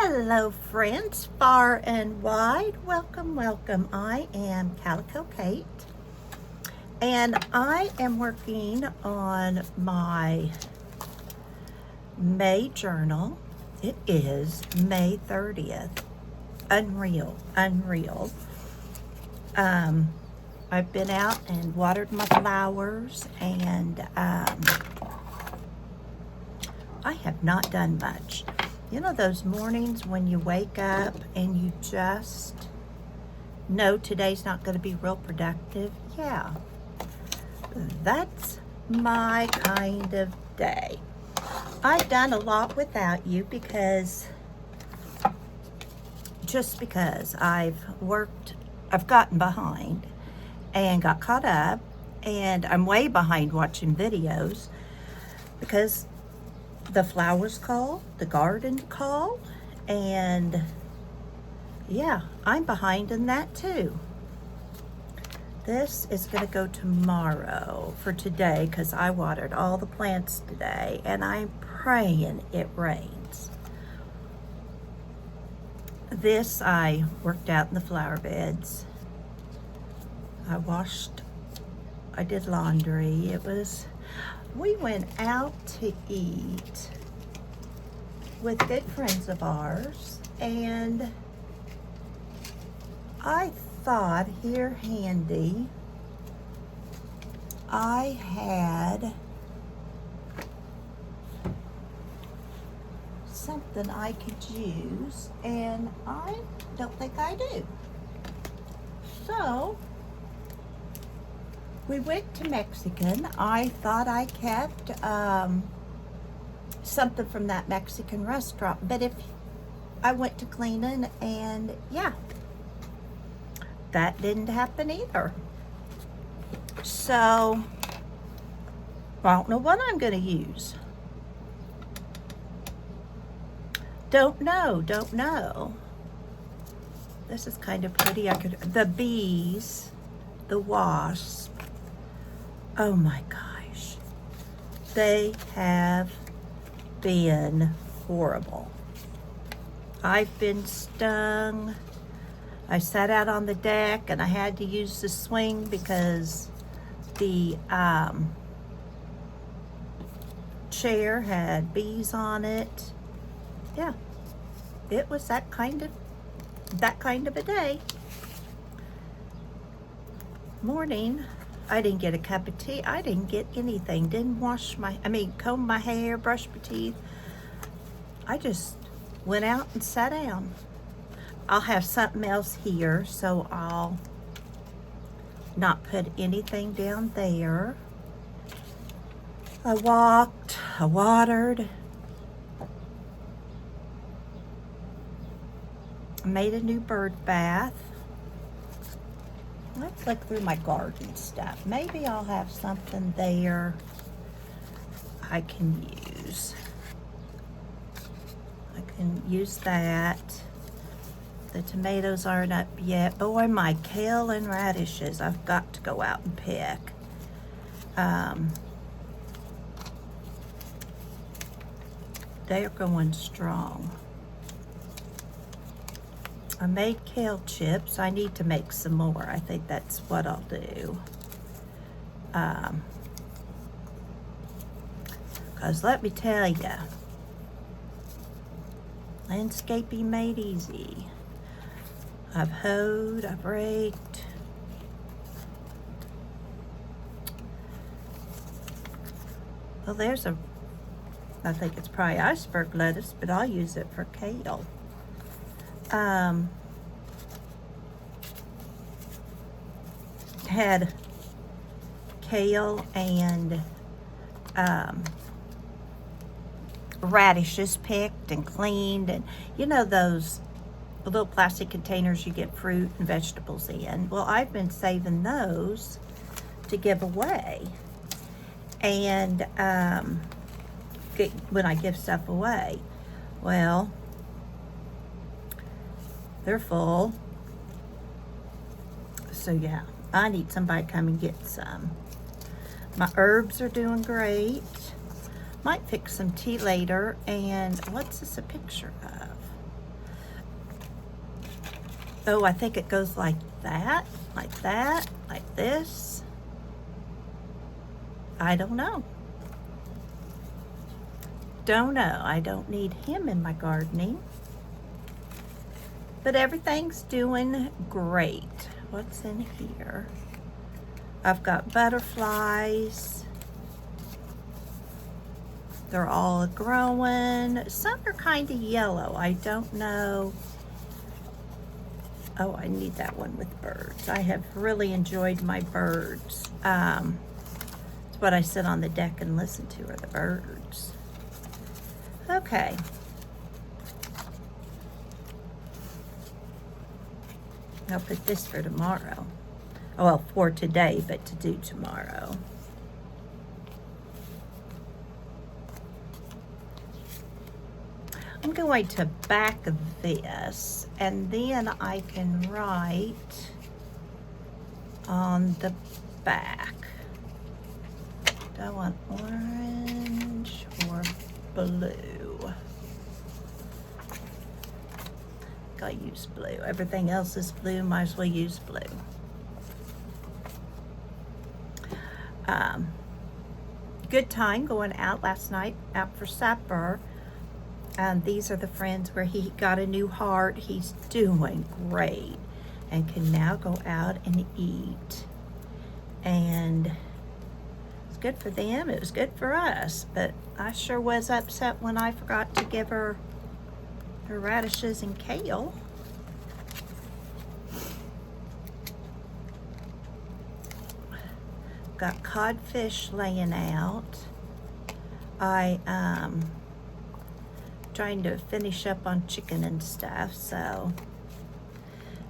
Hello friends, far and wide. Welcome, welcome. I am Calico Kate and I am working on my May journal. It is May 30th. Unreal. I've been out and watered my flowers and I have not done much. You know those mornings when you wake up and you just know today's not going to be real productive? Yeah, that's my kind of day. I've done a lot without you because I've gotten behind and got caught up, and I'm way behind watching videos because the flowers call, the garden call, and yeah, I'm behind in that too. This is going to go tomorrow for today because I watered all the plants today and I'm praying it rains. This I worked out in the flower beds. I did laundry. We went out to eat with good friends of ours, and I thought here handy I had something I could use, and I don't think I do. So we went to Mexican. I thought I kept something from that Mexican restaurant, but if I went to cleaning, and yeah, that didn't happen either. So I don't know what I'm going to use. Don't know. This is kind of pretty. The bees, the wasps. Oh my gosh, they have been horrible. I've been stung. I sat out on the deck and I had to use the swing because the chair had bees on it. Yeah, it was that kind of a day. Morning. I didn't get a cup of tea. I didn't get anything. Didn't comb my hair, brush my teeth. I just went out and sat down. I'll have something else here, so I'll not put anything down there. I walked, I watered, I made a new bird bath. Let's look through my garden stuff. Maybe I'll have something there I can use. I can use that. The tomatoes aren't up yet. Boy, my kale and radishes, I've got to go out and pick. They're going strong. I made kale chips. I need to make some more. I think that's what I'll do. Because let me tell you, landscaping made easy. I've hoed, I've raked. Well, I think it's probably iceberg lettuce, but I'll use it for kale. Had kale and radishes picked and cleaned, and you know those little plastic containers you get fruit and vegetables in. Well, I've been saving those to give away, and when I give stuff away, well, they're full. So yeah, I need somebody to come and get some. My herbs are doing great. Might fix some tea later. And what's this a picture of? Oh, I think it goes like that, like this. I don't know. Don't know. I don't need him in my gardening. But everything's doing great. What's in here? I've got butterflies. They're all growing. Some are kind of yellow. I don't know. Oh, I need that one with birds. I have really enjoyed my birds. It's what I sit on the deck and listen to are the birds. Okay. I'll put this for tomorrow. Well, for today, but to do tomorrow. I'm going to back this, and then I can write on the back. Do I want orange or blue? I use blue. Everything else is blue, might as well use blue. Good time going out last night, out for supper. These are the friends where he got a new heart. He's doing great and can now go out and eat. And it's good for them. It was good for us. But I sure was upset when I forgot to give her radishes and kale. Got codfish laying out. Trying to finish up on chicken and stuff, so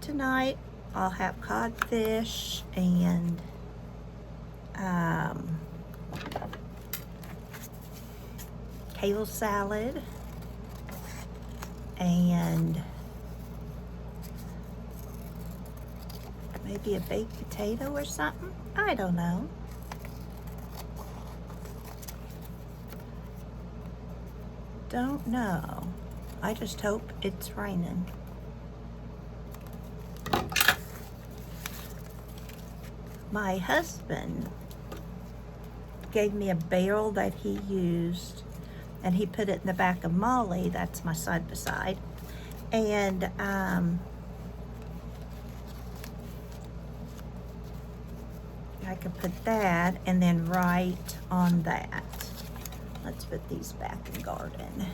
tonight I'll have codfish and kale salad and maybe a baked potato or something. I don't know. Don't know. I just hope it's raining. My husband gave me a barrel that he used, and he put it in the back of Molly. That's my side by side. And I could put that and then write on that. Let's put these back in garden.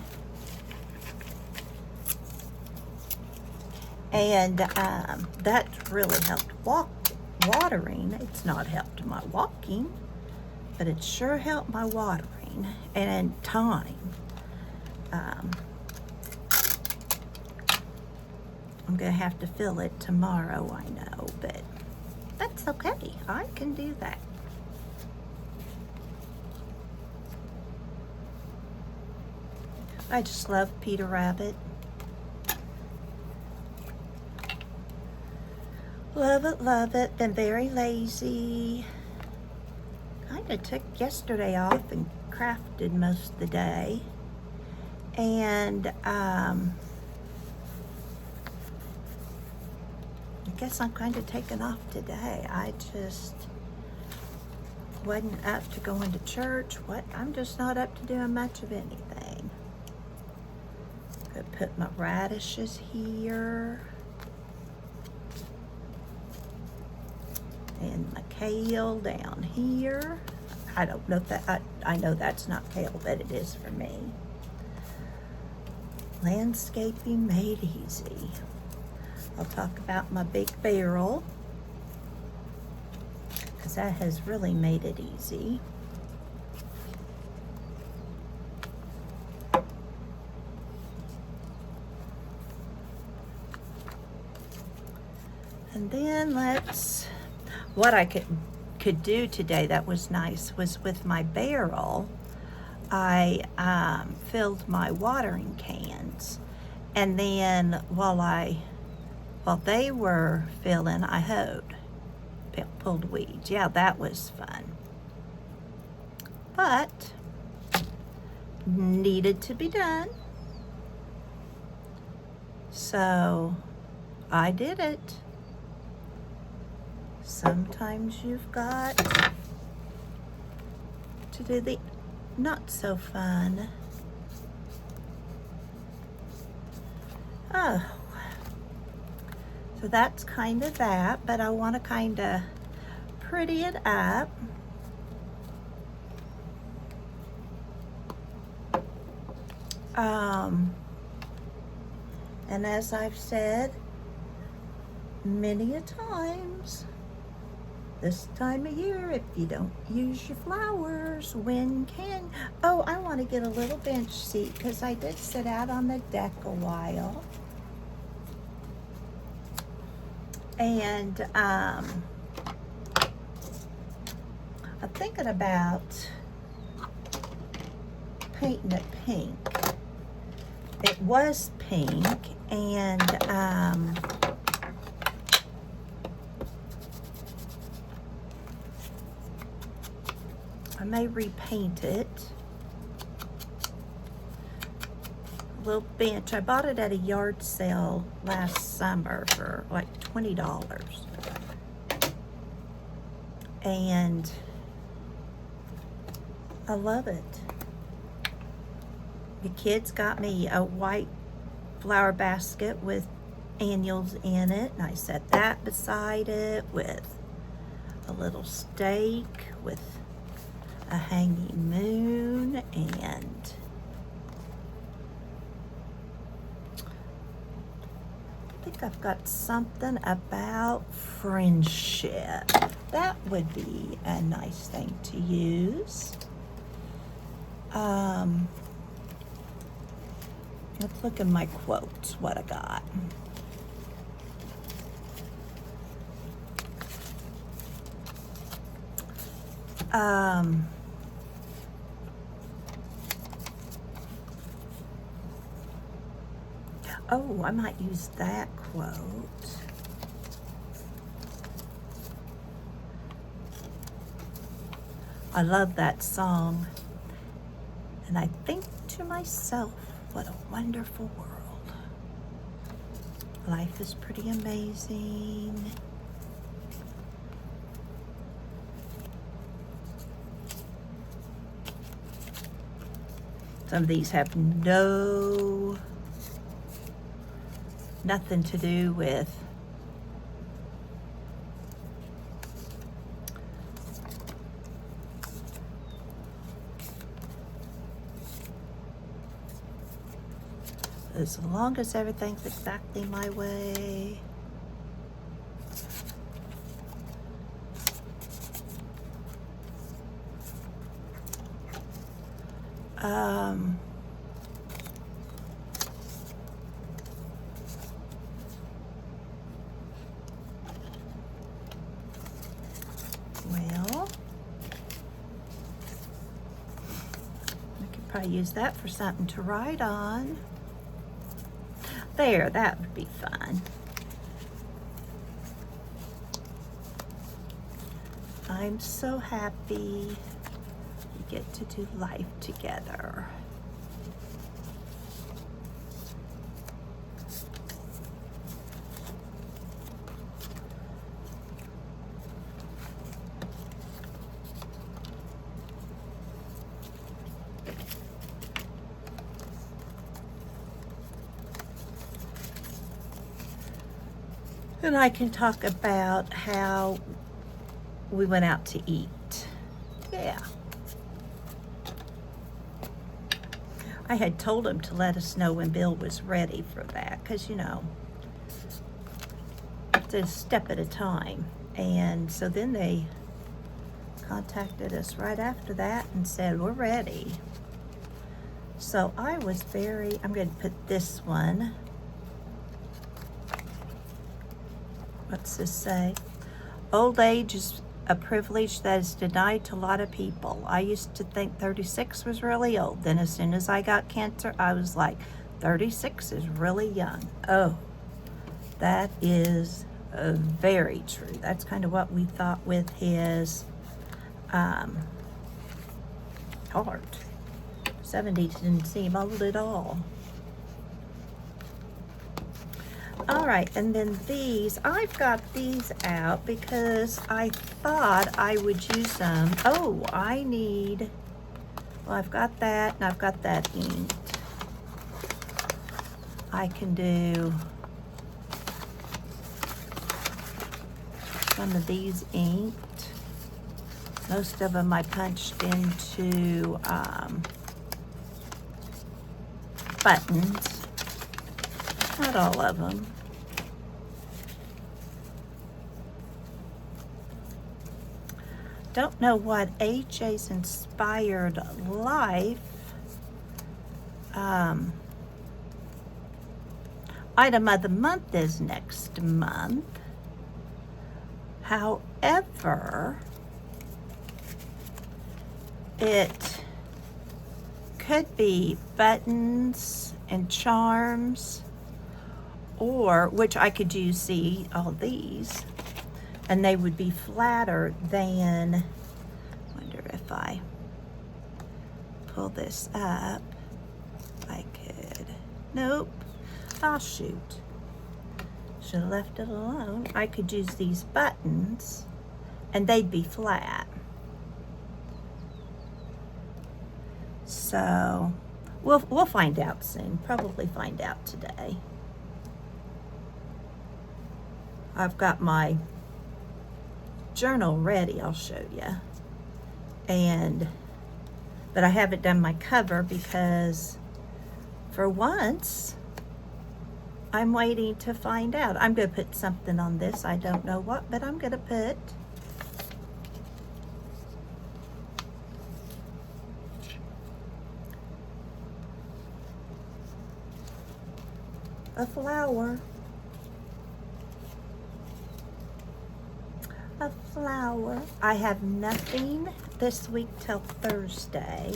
And that's really helped watering. It's not helped my walking, but it sure helped my watering and time. I'm gonna have to fill it tomorrow, I know, but that's okay. I can do that. I just love Peter Rabbit. Love it, love it. Been very lazy. Kind of took yesterday off and crafted most of the day. And I guess I'm kind of taking off today. I just wasn't up to going to church. I'm just not up to doing much of anything. Could put my radishes here. And my kale down here. I don't know if that, I know that's not kale, but it is for me. Landscaping made easy. I'll talk about my big barrel, because that has really made it easy. And then what I could do today that was nice was with my barrel, I filled my watering cans, and then while they were filling, I hoed, pulled weeds. Yeah, that was fun. But needed to be done. So I did it. Sometimes you've got to do the not so fun. Oh, so that's kind of that, but I want to kind of pretty it up. And as I've said many a times, this time of year, if you don't use your flowers, when can? Oh, I want to get a little bench seat because I did sit out on the deck a while. And I'm thinking about painting it pink. It was pink, and I may repaint it. A little bench. I bought it at a yard sale last summer for like $20. And I love it. The kids got me a white flower basket with annuals in it, and I set that beside it with a little stake with a hanging moon, and I think I've got something about friendship. That would be a nice thing to use. Let's look at my quotes, what I got. Oh, I might use that quote. I love that song. And I think to myself, what a wonderful world. Life is pretty amazing. Some of these have nothing to do with as long as everything's exactly my way. Well, I could probably use that for something to write on. There, that would be fun. I'm so happy we get to do life together. And I can talk about how we went out to eat. Yeah. I had told him to let us know when Bill was ready for that, because, you know, it's a step at a time. And so then they contacted us right after that and said, we're ready. So I was I'm going to put this one. What's this say? Old age is a privilege that is denied to a lot of people. I used to think 36 was really old. Then as soon as I got cancer, I was like, 36 is really young. Oh, that is very true. That's kind of what we thought with his heart. 70 didn't seem old at all. All right, and then these, I've got these out because I thought I would use them. Oh, well, I've got that and I've got that inked. I can do some of these inked. Most of them I punched into buttons. Not all of them. Don't know what AJ's Inspired Life item of the month is next month. However, it could be buttons and charms, or which I could use, see, all these, and they would be flatter than, wonder if I pull this up, I could, nope, oh shoot, should have left it alone. I could use these buttons and they'd be flat. So we'll find out soon, probably find out today. I've got my journal ready, I'll show you. But I haven't done my cover because for once, I'm waiting to find out. I'm gonna put something on this, I don't know what, but I'm gonna put a flower. A flower. I have nothing this week till Thursday.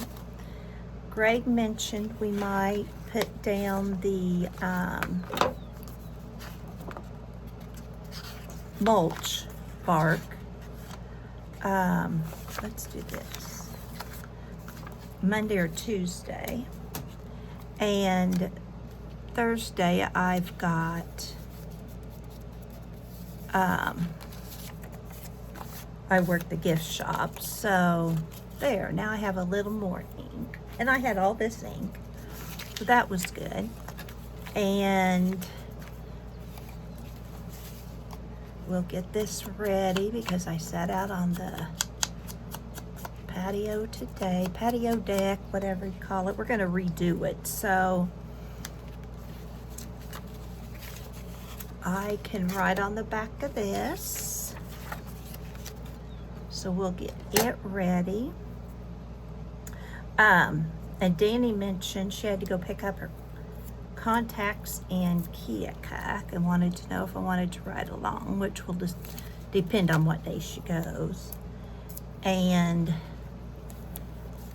Greg mentioned we might put down the mulch bark. Let's do this. Monday or Tuesday. And Thursday I've got I work the gift shop, so there, now I have a little more ink, and I had all this ink, so that was good. And we'll get this ready because I sat out on the patio today, patio deck, whatever you call it. We're going to redo it, so I can write on the back of this. So we'll get it ready. And Danny mentioned she had to go pick up her contacts in Keokuk and wanted to know if I wanted to ride along, which will just depend on what day she goes. And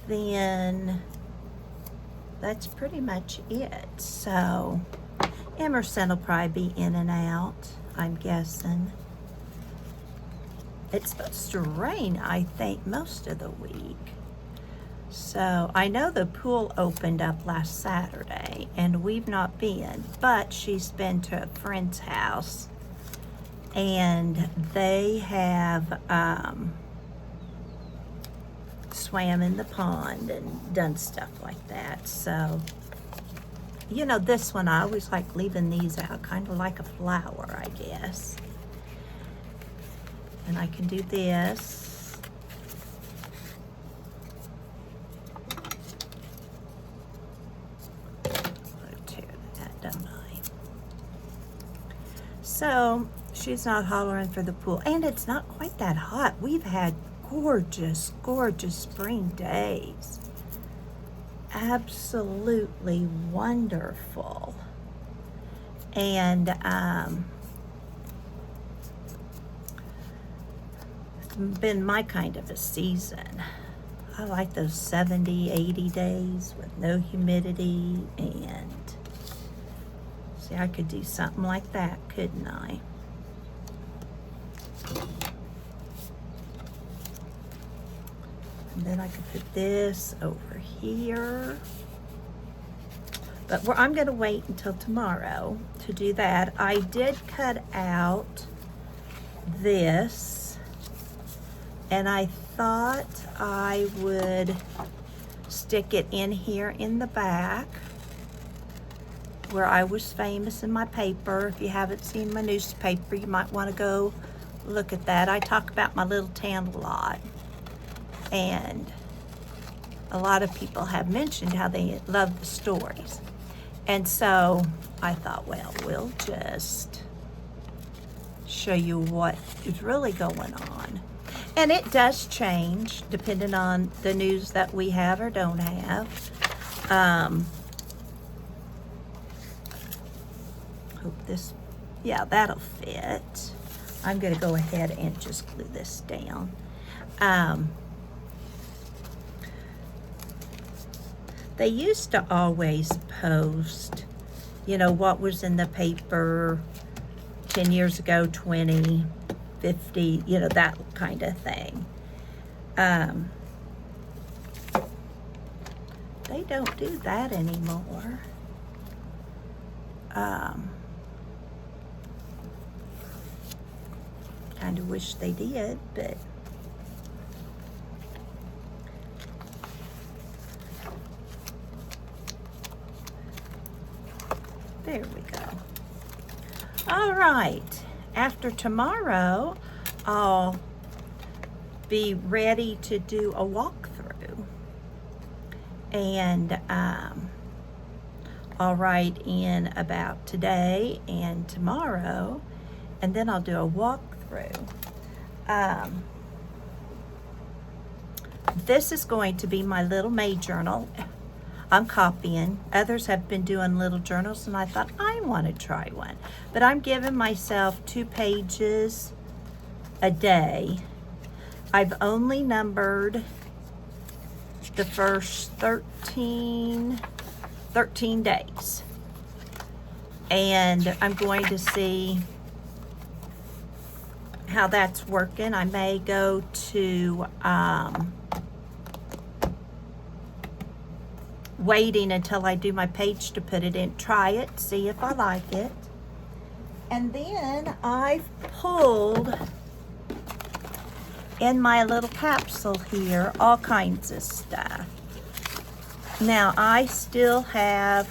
then that's pretty much it. So Emerson will probably be in and out, I'm guessing. It's supposed to rain, I think, most of the week. So I know the pool opened up last Saturday and we've not been, but she's been to a friend's house and they have swam in the pond and done stuff like that. So, you know, this one, I always like leaving these out, kind of like a flower, I guess. And I can do this. I'll tear that, don't I? So she's not hollering for the pool, and it's not quite that hot. We've had gorgeous, gorgeous spring days. Absolutely wonderful. And been my kind of a season. I like those 70, 80 days with no humidity, and see, I could do something like that, couldn't I? And then I could put this over here. But I'm going to wait until tomorrow to do that. I did cut out this, and I thought I would stick it in here in the back where I was famous in my paper. If you haven't seen my newspaper, you might want to go look at that. I talk about my little town a lot, and a lot of people have mentioned how they love the stories. And so I thought, well, we'll just show you what is really going on. And it does change depending on the news that we have or don't have. Hope this, yeah, that'll fit. I'm gonna go ahead and just glue this down. They used to always post, you know, what was in the paper 10 years ago, 20, 50, you know, that kind of thing. They don't do that anymore. Kind of wish they did, but there we go. All right, after tomorrow, I'll be ready to do a walkthrough. And I'll write in about today and tomorrow, and then I'll do a walkthrough. This is going to be my little May journal. I'm copying. Others have been doing little journals, and I thought I want to try one. But I'm giving myself 2 pages a day. I've only numbered the first 13 days. And I'm going to see how that's working. I may go to waiting until I do my page to put it in, try it, see if I like it. And then I've pulled in my little capsule here all kinds of stuff. Now I still have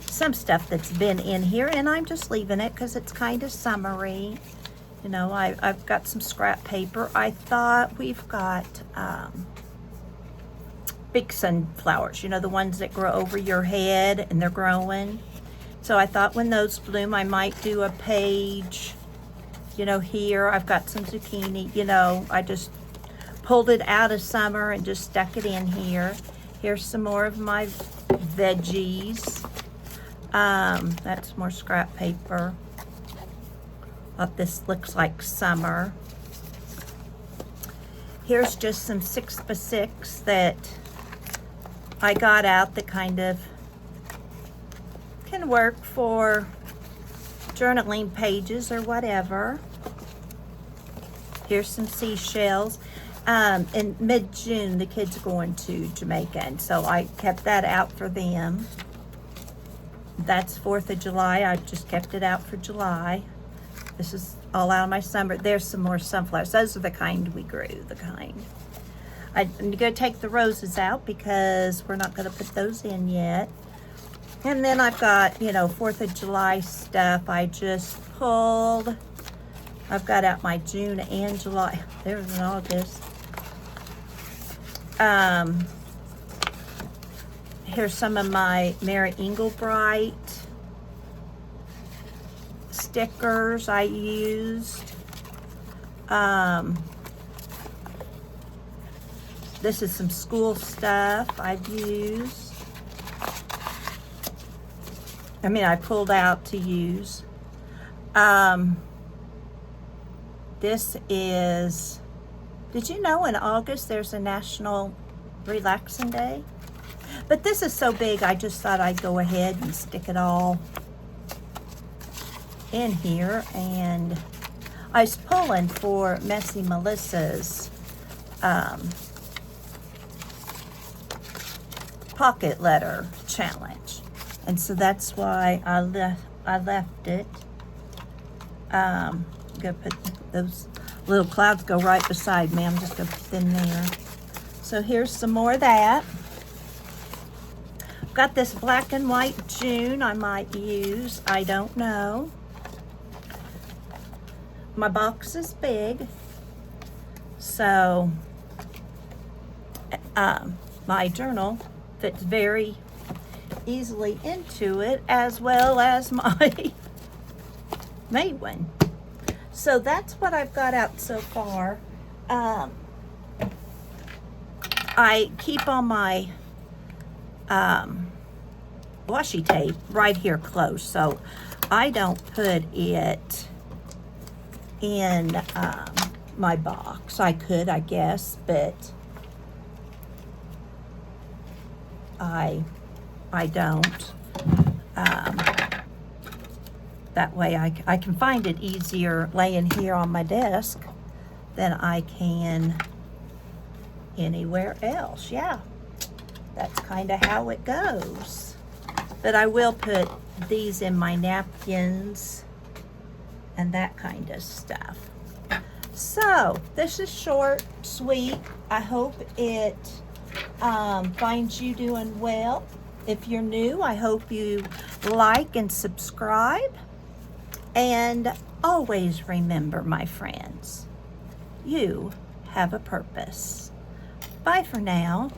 some stuff that's been in here, and I'm just leaving it because it's kind of summery. You know, I've got some scrap paper. I thought we've got big sunflowers, you know, the ones that grow over your head and they're growing. So I thought when those bloom, I might do a page, you know, here. I've got some zucchini, you know, I just pulled it out of summer and just stuck it in here. Here's some more of my veggies. That's more scrap paper. This looks like summer. Here's just some 6x6 that I got out that kind of can work for journaling pages or whatever. Here's some seashells. In mid-June, the kids are going to Jamaica, and so I kept that out for them. That's 4th of July. I just kept it out for July. This is all out of my summer. There's some more sunflowers. Those are the kind we grew, the kind. I'm going to take the roses out because we're not going to put those in yet. And then I've got, you know, 4th of July stuff I just pulled. I've got out my June and July. There's an August. Here's some of my Mary Englebright stickers I used. This is some school stuff I've used. I mean, I pulled out to use. This is, did you know in August there's a National Relaxing Day? But this is so big, I just thought I'd go ahead and stick it all in here. And I was pulling for Messy Melissa's pocket letter challenge. And so that's why I left it. I'm gonna put those little clouds go right beside me. I'm just gonna put them there. So here's some more of that. Got this black and white June I might use. I don't know. My box is big, so my journal fits very easily into it, as well as my made one. So that's what I've got out so far. I keep all my washi tape right here close, so I don't put it in my box. I could, I guess, but I don't. That way I can find it easier laying here on my desk than I can anywhere else. Yeah, that's kind of how it goes. But I will put these in my napkins and that kind of stuff. So this is short, sweet. I hope it finds you doing well. If you're new, I hope you like and subscribe. And always remember, my friends, you have a purpose. Bye for now.